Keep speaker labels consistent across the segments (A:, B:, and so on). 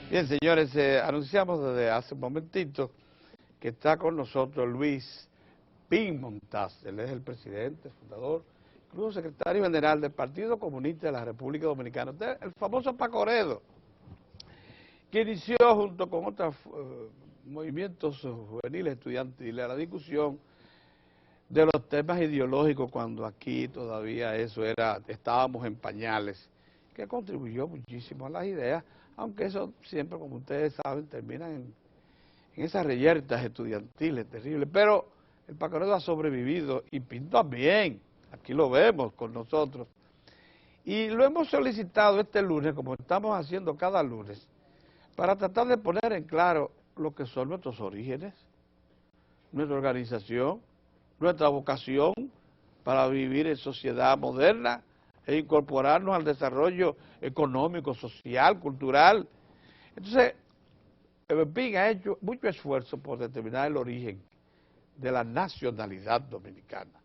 A: Bien, señores, anunciamos desde hace un momentito que está con nosotros Luis Pin Montaz. Él es el presidente, fundador, incluso secretario general del Partido Comunista de la República Dominicana. Usted, el famoso Pacoredo, que inició junto con otros movimientos juveniles, estudiantiles, la discusión de los temas ideológicos cuando aquí todavía estábamos en pañales, que contribuyó muchísimo a las ideas, aunque eso siempre, como ustedes saben, termina en esas reyertas estudiantiles terribles. Pero el Pacoredo ha sobrevivido y pinta bien, aquí lo vemos con nosotros. Y lo hemos solicitado este lunes, como estamos haciendo cada lunes, para tratar de poner en claro lo que son nuestros orígenes, nuestra organización, nuestra vocación para vivir en sociedad moderna e incorporarnos al desarrollo económico, social, cultural. Entonces, Pin ha hecho mucho esfuerzo por determinar el origen de la nacionalidad dominicana,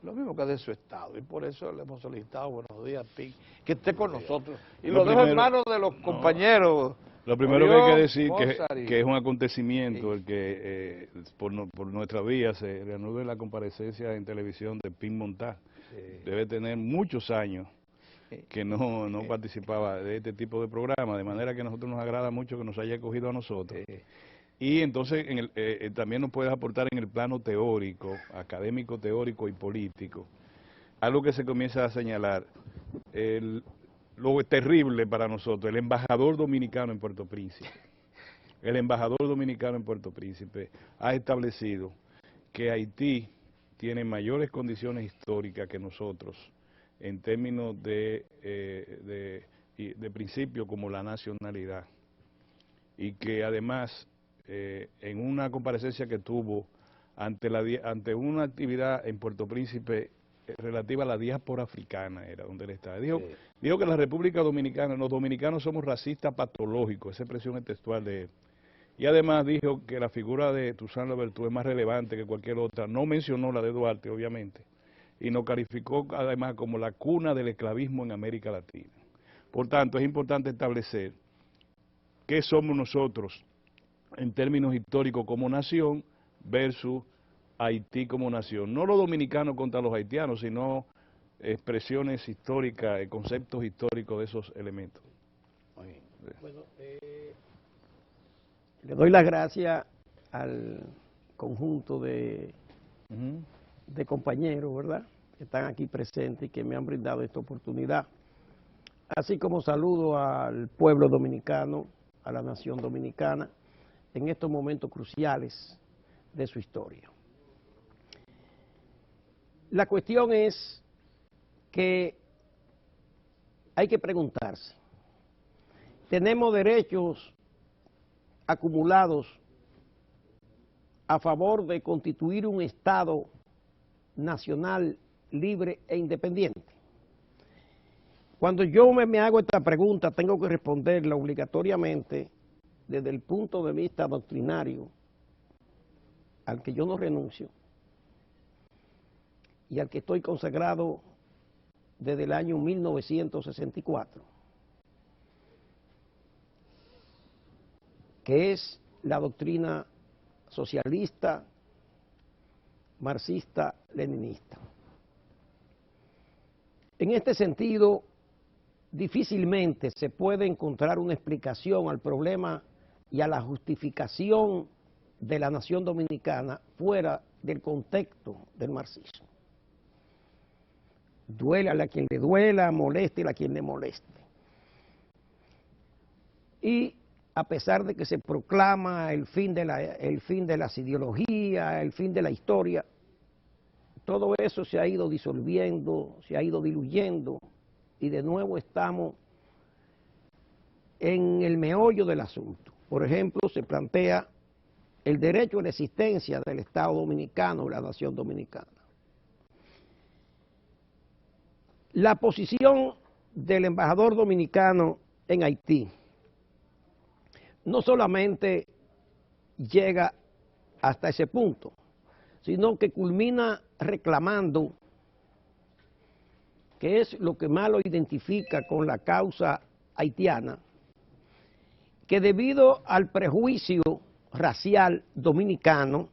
A: lo mismo que de su estado, y por eso le hemos solicitado, buenos días, Pin, que esté con nosotros. Y lo dejo en manos de los compañeros.
B: Lo primero que hay que decir
A: Mozart
B: que es un acontecimiento el que por nuestra vía se reanude la comparecencia en televisión de Pin Montaz. Debe tener muchos años que no participaba de este tipo de programa, de manera que a nosotros nos agrada mucho que nos haya acogido a nosotros. Y entonces también nos puedes aportar en el plano teórico, académico, teórico y político, algo que se comienza a señalar, lo terrible para nosotros, el embajador dominicano en Puerto Príncipe. El embajador dominicano en Puerto Príncipe ha establecido que Haití tiene mayores condiciones históricas que nosotros en términos de principio como la nacionalidad, y que además en una comparecencia que tuvo ante una actividad en Puerto Príncipe relativa a la diáspora africana, era donde él estaba. Dijo que la República Dominicana, los dominicanos somos racistas patológicos, esa expresión es textual de él. Y además dijo que la figura de Toussaint Louverture es más relevante que cualquier otra. No mencionó la de Duarte, obviamente, y nos calificó además como la cuna del esclavismo en América Latina. Por tanto, es importante establecer qué somos nosotros en términos históricos como nación versus Haití como nación. No los dominicanos contra los haitianos, sino expresiones históricas, conceptos históricos de esos elementos.
C: Bueno, le doy las gracias al conjunto de compañeros, ¿verdad?, que están aquí presentes y que me han brindado esta oportunidad. Así como saludo al pueblo dominicano, a la nación dominicana, en estos momentos cruciales de su historia. La cuestión es que hay que preguntarse, ¿tenemos derechos acumulados a favor de constituir un Estado nacional libre e independiente? Cuando yo me hago esta pregunta, tengo que responderla obligatoriamente desde el punto de vista doctrinario, al que yo no renuncio y al que estoy consagrado desde el año 1964, que es la doctrina socialista, marxista, leninista. En este sentido, difícilmente se puede encontrar una explicación al problema y a la justificación de la nación dominicana fuera del contexto del marxismo. Duélale a quien le duela, moléstele a quien le moleste. Y a pesar de que se proclama el fin de las ideologías, el fin de la historia, todo eso se ha ido disolviendo, se ha ido diluyendo, y de nuevo estamos en el meollo del asunto. Por ejemplo, se plantea el derecho a la existencia del Estado dominicano, la nación dominicana. La posición del embajador dominicano en Haití no solamente llega hasta ese punto, sino que culmina reclamando, que es lo que más lo identifica con la causa haitiana, que debido al prejuicio racial dominicano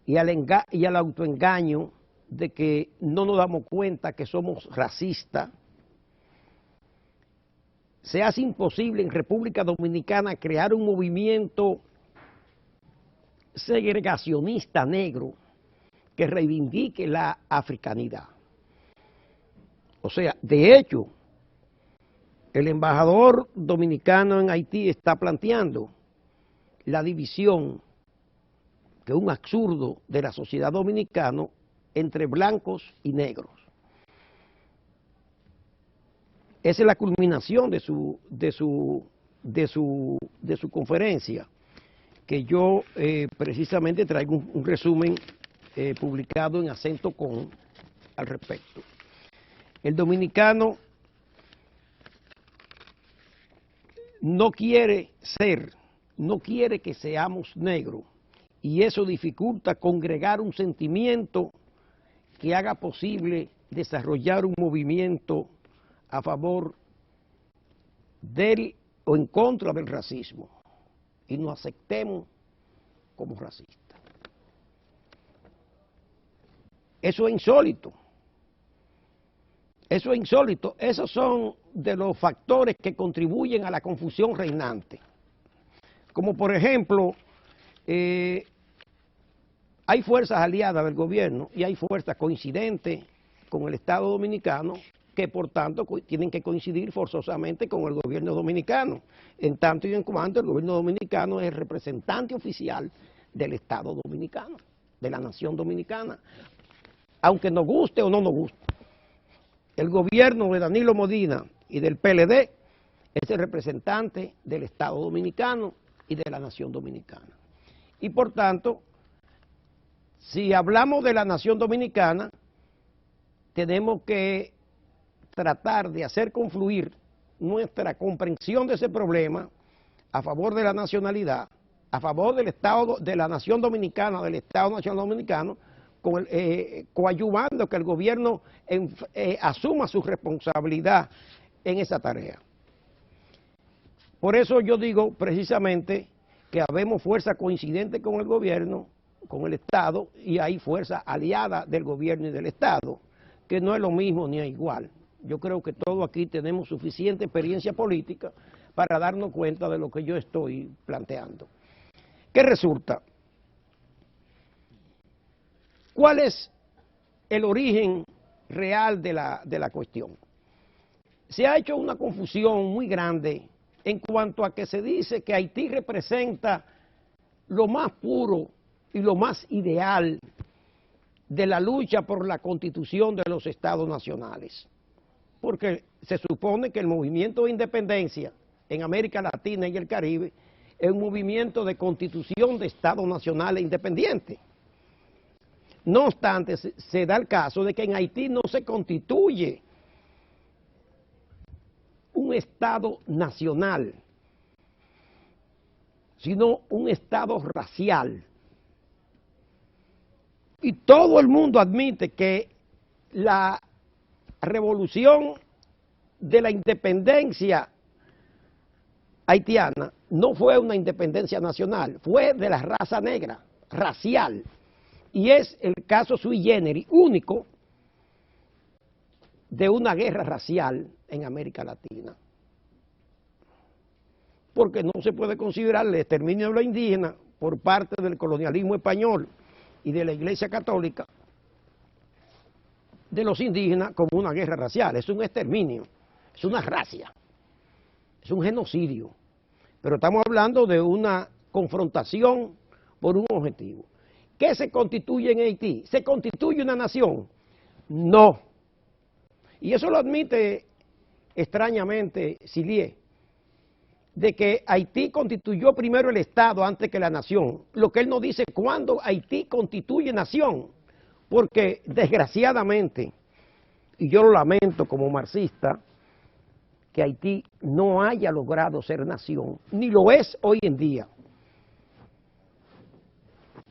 C: y al autoengaño de que no nos damos cuenta que somos racistas, se hace imposible en República Dominicana crear un movimiento segregacionista negro que reivindique la africanidad. O sea, de hecho, el embajador dominicano en Haití está planteando la división, que es un absurdo de la sociedad dominicana, entre blancos y negros. Esa es la culminación de su conferencia, que yo precisamente traigo un resumen publicado en Acento Con al respecto. El dominicano no quiere que seamos negros, y eso dificulta congregar un sentimiento que haga posible desarrollar un movimiento a favor del o en contra del racismo, y nos aceptemos como racistas. Eso es insólito. Eso es insólito. Esos son de los factores que contribuyen a la confusión reinante. Como por ejemplo, hay fuerzas aliadas del gobierno y hay fuerzas coincidentes con el Estado Dominicano que por tanto tienen que coincidir forzosamente con el gobierno dominicano, en tanto y en cuanto el gobierno dominicano es el representante oficial del Estado Dominicano, de la nación dominicana, aunque nos guste o no nos guste. El gobierno de Danilo Medina y del PLD es el representante del Estado Dominicano y de la nación dominicana. Y por tanto, si hablamos de la nación dominicana, tenemos que tratar de hacer confluir nuestra comprensión de ese problema a favor de la nacionalidad, a favor del Estado, de la nación dominicana, del Estado Nacional Dominicano, coadyuvando que el gobierno asuma su responsabilidad en esa tarea. Por eso yo digo precisamente que habemos fuerza coincidente con el gobierno, con el Estado, y hay fuerza aliada del gobierno y del Estado, que no es lo mismo ni es igual. Yo creo que todos aquí tenemos suficiente experiencia política para darnos cuenta de lo que yo estoy planteando. ¿Qué resulta? ¿Cuál es el origen real de la cuestión? Se ha hecho una confusión muy grande en cuanto a que se dice que Haití representa lo más puro y lo más ideal de la lucha por la constitución de los estados nacionales. Porque se supone que el movimiento de independencia en América Latina y el Caribe es un movimiento de constitución de estados nacionales independientes. No obstante, se da el caso de que en Haití no se constituye un estado nacional, sino un estado racial. Y todo el mundo admite que la revolución de la independencia haitiana no fue una independencia nacional, fue de la raza negra, racial. Y es el caso sui generis único de una guerra racial en América Latina. Porque no se puede considerar el exterminio de los indígenas por parte del colonialismo español y de la Iglesia Católica de los indígenas como una guerra racial. Es un exterminio, es una racia, es un genocidio. Pero estamos hablando de una confrontación por un objetivo. ¿Qué se constituye en Haití? ¿Se constituye una nación? No. Y eso lo admite extrañamente Silié, de que Haití constituyó primero el Estado antes que la nación. Lo que él no dice cuándo Haití constituye nación, porque desgraciadamente, y yo lo lamento como marxista, que Haití no haya logrado ser nación, ni lo es hoy en día.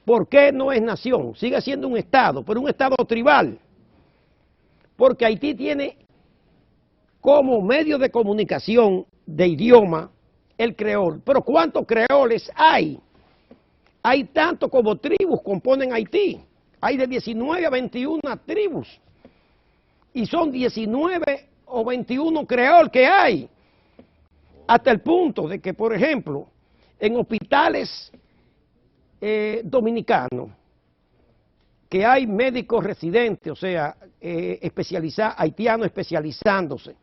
C: ¿Por qué no es nación? Sigue siendo un Estado, pero un Estado tribal. Porque Haití tiene como medio de comunicación de idioma el creol. Pero ¿cuántos creoles hay? Hay tanto como tribus componen Haití. Hay de 19 a 21 tribus. Y son 19 o 21 creol que hay. Hasta el punto de que, por ejemplo, en hospitales dominicanos, que hay médicos residentes, o sea, haitianos especializándose,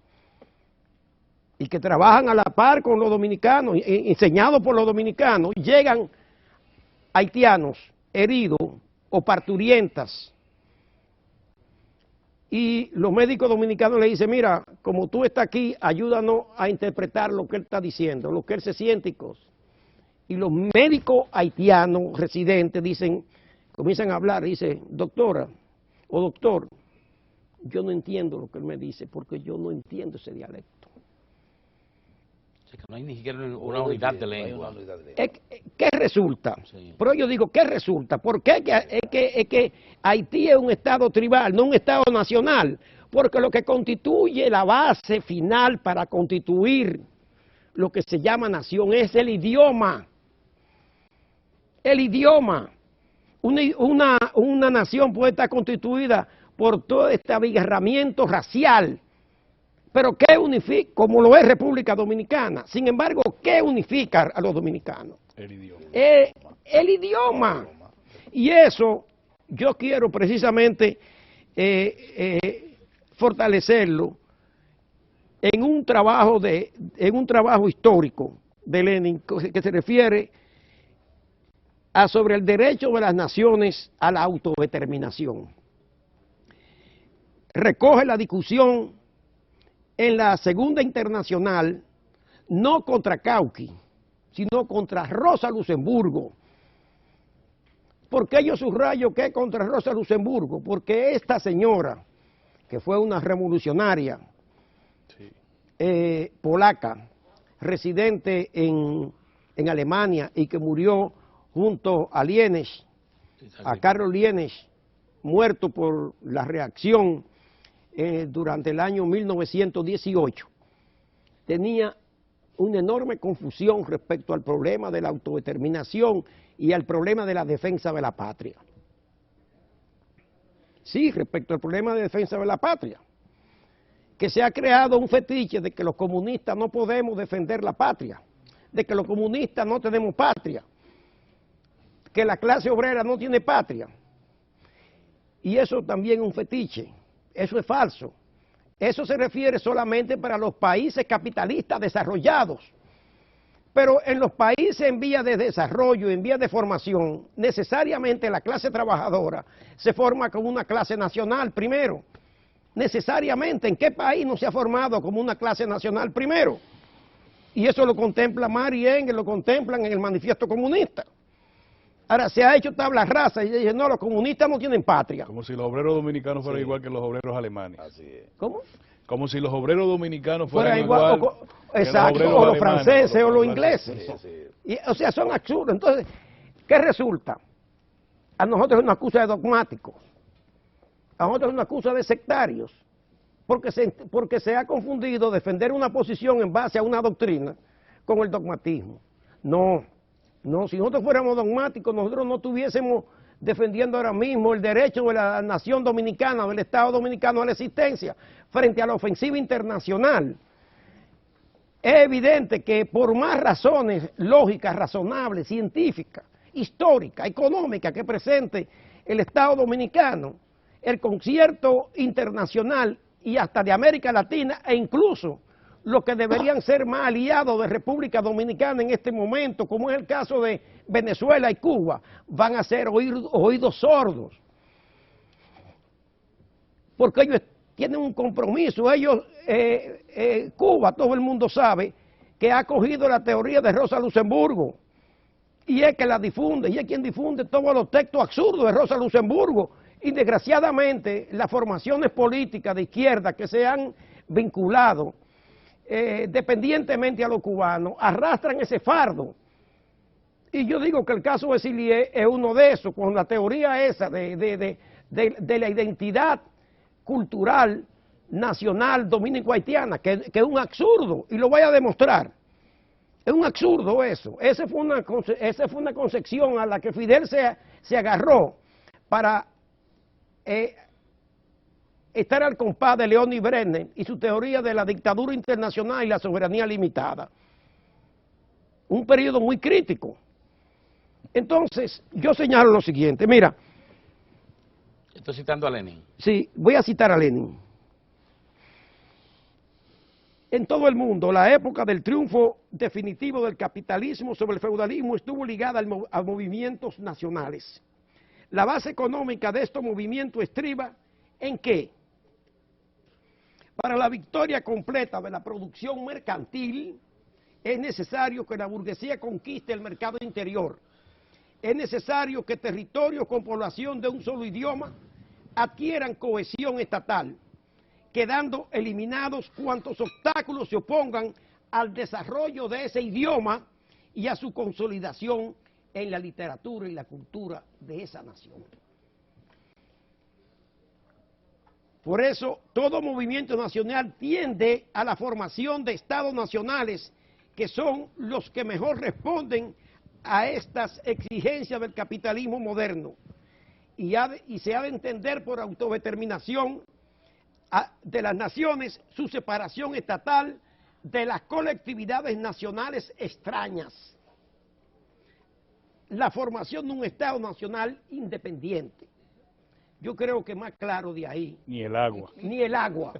C: y que trabajan a la par con los dominicanos, enseñados por los dominicanos, llegan haitianos heridos o parturientas, y los médicos dominicanos le dicen, mira, como tú estás aquí, ayúdanos a interpretar lo que él está diciendo, lo que él se siente y cosas. Y los médicos haitianos residentes comienzan a hablar, dicen, doctora o doctor, yo no entiendo lo que él me dice, porque yo no entiendo ese dialecto.
D: O sea, que no hay ni siquiera una unidad de lengua.
C: ¿Qué resulta?
D: Sí.
C: Pero yo digo, ¿qué resulta? ¿Por qué es que Haití es un estado tribal, no un estado nacional? Porque lo que constituye la base final para constituir lo que se llama nación es el idioma. El idioma. Una nación puede estar constituida por todo este abigarramiento racial, pero ¿qué unifica? Como lo es República Dominicana. Sin embargo, ¿qué unifica a los dominicanos?
B: El idioma.
C: El idioma. Y eso yo quiero precisamente fortalecerlo en un trabajo histórico de Lenin que se refiere a sobre el derecho de las naciones a la autodeterminación. Recoge la discusión en la Segunda Internacional, no contra Cauqui, sino contra Rosa Luxemburgo. ¿Por qué yo subrayo que es contra Rosa Luxemburgo? Porque esta señora, que fue una revolucionaria polaca, residente en Alemania y que murió junto a Lienech, a Carlos Lienech, muerto por la reacción durante el año 1918, tenía una enorme confusión respecto al problema de la autodeterminación y al problema de la defensa de la patria. Sí, respecto al problema de defensa de la patria, que se ha creado un fetiche de que los comunistas no podemos defender la patria, de que los comunistas no tenemos patria, que la clase obrera no tiene patria. Y eso también es un fetiche, eso es falso. Eso se refiere solamente para los países capitalistas desarrollados. Pero en los países en vías de desarrollo, en vías de formación, necesariamente la clase trabajadora se forma como una clase nacional primero. Necesariamente, ¿en qué país no se ha formado como una clase nacional primero? Y eso lo contempla Marx y Engels, lo contemplan en el Manifiesto Comunista. Ahora, se ha hecho tabla rasa y dicen, no, los comunistas no tienen patria.
B: Como si los obreros dominicanos fueran igual que los obreros alemanes.
E: Así es.
C: ¿Cómo?
B: Como si los obreros dominicanos fueran
C: igual
B: que
C: exacto,
B: los
C: o los
B: alemanes,
C: franceses o los ingleses.
E: Sí, sí.
C: Y, o sea, son absurdos. Entonces, ¿qué resulta? A nosotros nos acusa de dogmáticos. A nosotros nos acusa de sectarios. Porque se ha confundido defender una posición en base a una doctrina con el dogmatismo. No, si nosotros fuéramos dogmáticos, nosotros no estuviésemos defendiendo ahora mismo el derecho de la nación dominicana, del Estado dominicano a la existencia, frente a la ofensiva internacional. Es evidente que por más razones lógicas, razonables, científicas, históricas, económicas que presente el Estado dominicano, el concierto internacional y hasta de América Latina e incluso los que deberían ser más aliados de República Dominicana en este momento, como es el caso de Venezuela y Cuba, van a ser oídos sordos. Porque ellos tienen un compromiso. Cuba, todo el mundo sabe, que ha cogido la teoría de Rosa Luxemburgo, y es que la difunde, y es quien difunde todos los textos absurdos de Rosa Luxemburgo. Y desgraciadamente, las formaciones políticas de izquierda que se han vinculado dependientemente a los cubanos, arrastran ese fardo. Y yo digo que el caso de Silie es uno de esos, con la teoría esa de la identidad cultural nacional dominico-haitiana, que es un absurdo, y lo voy a demostrar. Es un absurdo eso. Esa fue una concepción a la que Fidel se agarró para estar al compás de León y Brenner y su teoría de la dictadura internacional y la soberanía limitada. Un periodo muy crítico. Entonces, yo señalo lo siguiente, mira.
D: Estoy citando a Lenin.
C: Sí, voy a citar a Lenin. En todo el mundo, la época del triunfo definitivo del capitalismo sobre el feudalismo estuvo ligada a movimientos nacionales. La base económica de estos movimientos estriba en que, para la victoria completa de la producción mercantil, es necesario que la burguesía conquiste el mercado interior. Es necesario que territorios con población de un solo idioma adquieran cohesión estatal, quedando eliminados cuantos obstáculos se opongan al desarrollo de ese idioma y a su consolidación en la literatura y la cultura de esa nación. Por eso, todo movimiento nacional tiende a la formación de estados nacionales que son los que mejor responden a estas exigencias del capitalismo moderno. Y se ha de entender por autodeterminación de las naciones su separación estatal de las colectividades nacionales extrañas. La formación de un Estado nacional independiente. Yo creo que más claro de ahí.
B: Ni el agua.
C: Ni el agua.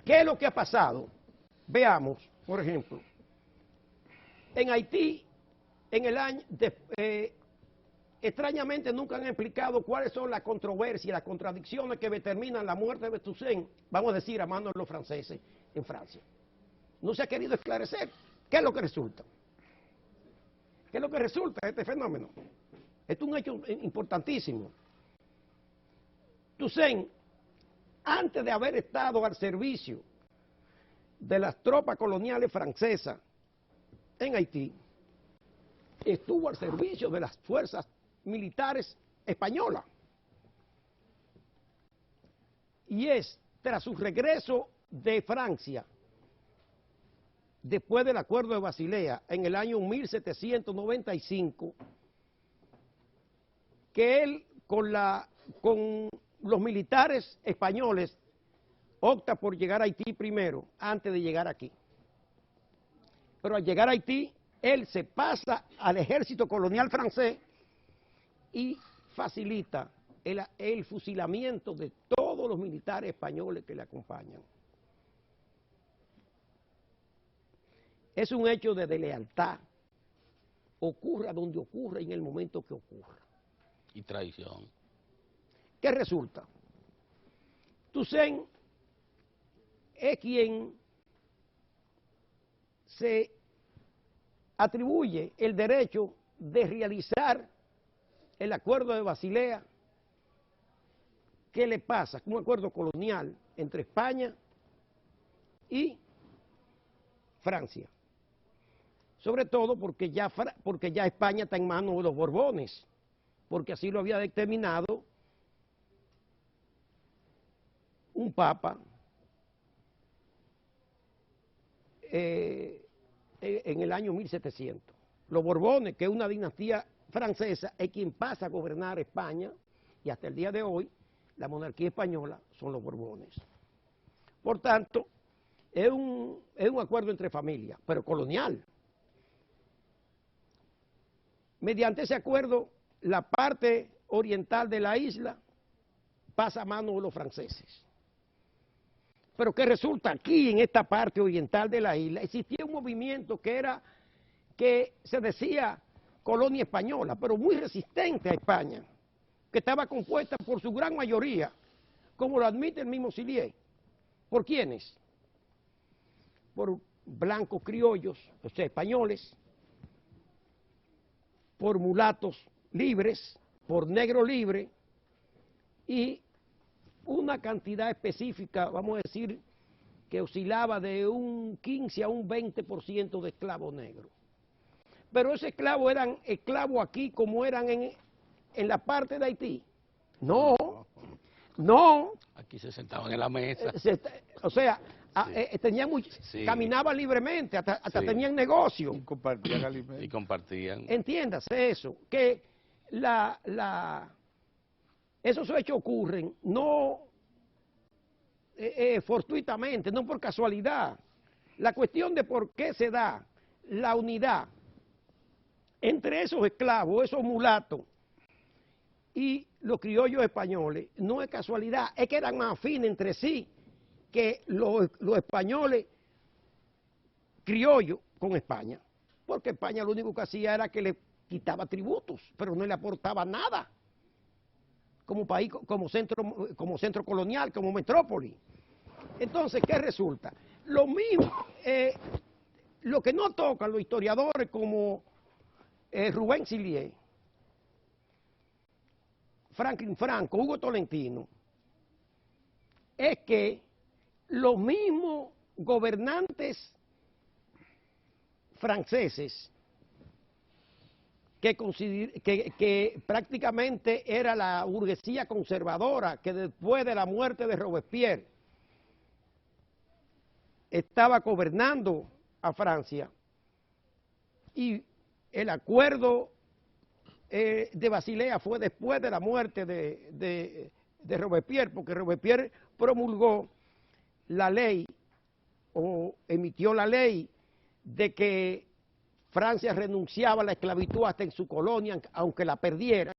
C: ¿Qué es lo que ha pasado? Veamos, por ejemplo, en Haití, en el año, extrañamente nunca han explicado cuáles son las controversias, las contradicciones que determinan la muerte de Toussaint, vamos a decir, a manos de los franceses en Francia. No se ha querido esclarecer. ¿Qué es lo que resulta? ¿Qué es lo que resulta de este fenómeno? Esto es un hecho importantísimo. Toussaint, antes de haber estado al servicio de las tropas coloniales francesas en Haití, estuvo al servicio de las fuerzas militares españolas. Y es tras su regreso de Francia, después del Acuerdo de Basilea, en el año 1795, que él con los militares españoles opta por llegar a Haití primero, antes de llegar aquí. Pero al llegar a Haití, él se pasa al ejército colonial francés y facilita el fusilamiento de todos los militares españoles que le acompañan. Es un hecho de lealtad, ocurra donde ocurra y en el momento que ocurra.
D: Y traición.
C: ¿Qué resulta? Toussaint es quien se atribuye el derecho de realizar el Acuerdo de Basilea. ¿Qué le pasa? Un acuerdo colonial entre España y Francia. Sobre todo porque ya España está en manos de los Borbones, porque así lo había determinado un papa en el año 1700. Los Borbones, que es una dinastía francesa, es quien pasa a gobernar España, y hasta el día de hoy la monarquía española son los Borbones. Por tanto, es un acuerdo entre familias, pero colonial. Mediante ese acuerdo, la parte oriental de la isla pasa a manos de los franceses. Pero ¿qué resulta? Aquí, en esta parte oriental de la isla, existía un movimiento que se decía colonia española, pero muy resistente a España, que estaba compuesta por su gran mayoría, como lo admite el mismo Sillier. ¿Por quiénes? Por blancos criollos, o sea, españoles, por mulatos libres, por negro libre y una cantidad específica, vamos a decir, que oscilaba de un 15 a un 20% de esclavos negros. Pero esos esclavos eran esclavos aquí como eran en la parte de Haití. No, no.
D: Aquí se sentaban en la mesa.
C: O sea, tenían
D: Sí.
C: caminaban libremente, hasta
D: Sí.
C: tenían negocio.
A: Y compartían alimentos.
D: Y compartían.
C: Entiéndase eso, que esos hechos ocurren no fortuitamente, no por casualidad. La cuestión de por qué se da la unidad entre esos esclavos, esos mulatos y los criollos españoles, no es casualidad, es que eran más afines entre sí que los españoles criollos con España, porque España lo único que hacía era que le quitaba tributos, pero no le aportaba nada como país, como centro colonial, como metrópoli. Entonces, ¿qué resulta? Lo mismo, lo que no tocan los historiadores como Rubén Sillier, Franklin Franco, Hugo Tolentino, es que los mismos gobernantes franceses que prácticamente era la burguesía conservadora que después de la muerte de Robespierre estaba gobernando a Francia, y el acuerdo de Basilea fue después de la muerte de Robespierre, porque Robespierre promulgó la ley o emitió la ley de que Francia renunciaba a la esclavitud hasta en su colonia, aunque la perdiera.